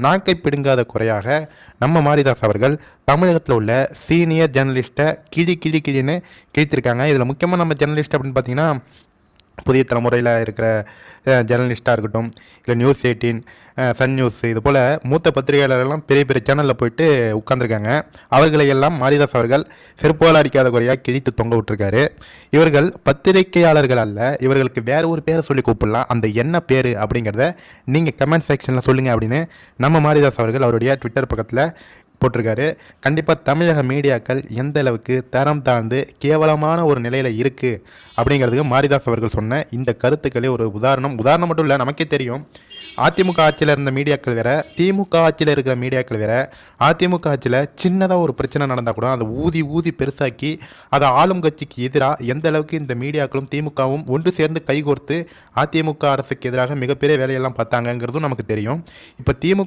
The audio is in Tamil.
நாக்கை பிடுங்காத குறையாக நம்ம மாரிதாஸ் அவர்கள் தமிழகத்தில் உள்ள சீனியர் ஜேர்னலிஸ்ட்டை கிழின்னு கிழித்திருக்காங்க. இதில் முக்கியமாக நம்ம ஜேர்னலிஸ்ட் அப்படின்னு பார்த்தீங்கன்னா புதிய தலைமுறையில் இருக்கிற ஜேர்னலிஸ்ட்டாக இருக்கட்டும், இல்லை நியூஸ் 18, சன் நியூஸ், இது போல் மூத்த பத்திரிகையாளர்கள்லாம் பெரிய பெரிய சேனலில் போயிட்டு உட்காந்துருக்காங்க. அவர்களை எல்லாம் மாரிதாஸ் அவர்கள் செருப்பால் அடிக்காத குறையாக கிழித்து தொங்க விட்டுருக்காரு. இவர்கள் பத்திரிகையாளர்கள் அல்ல, இவர்களுக்கு வேறு ஒரு பேரை சொல்லி கூப்பிடலாம். அந்த என்ன பேர் அப்படிங்கிறத நீங்கள் கமெண்ட் செக்ஷனில் சொல்லுங்கள் அப்படின்னு நம்ம மாரிதாஸ் அவர்கள் அவருடைய ட்விட்டர் பக்கத்தில் போட்டிருக்காரு. கண்டிப்பாக தமிழக மீடியாக்கள் எந்த அளவுக்கு தரம் தாழ்ந்து கேவலமான ஒரு நிலையில் இருக்குது அப்படிங்கிறதுக்கு மாரிதாஸ் அவர்கள் சொன்ன இந்த கருத்துக்களே ஒரு உதாரணம் மட்டும் இல்லை, நமக்கே தெரியும். அதிமுக ஆட்சியில் இருந்த மீடியாக்கள் வேறு, திமுக ஆட்சியில் இருக்கிற மீடியாக்கள் வேறு. அதிமுக ஆட்சியில் சின்னதாக ஒரு பிரச்சனை நடந்தால் கூட அதை ஊதி பெருசாக்கி அதை ஆளும் கட்சிக்கு எதிராக எந்த அளவுக்கு இந்த மீடியாக்களும் திமுகவும் ஒன்று சேர்ந்து கைகோர்த்து அதிமுக அரசுக்கு எதிராக மிகப்பெரிய வேலையெல்லாம் பார்த்தாங்கங்கிறதும் நமக்கு தெரியும். இப்போ திமுக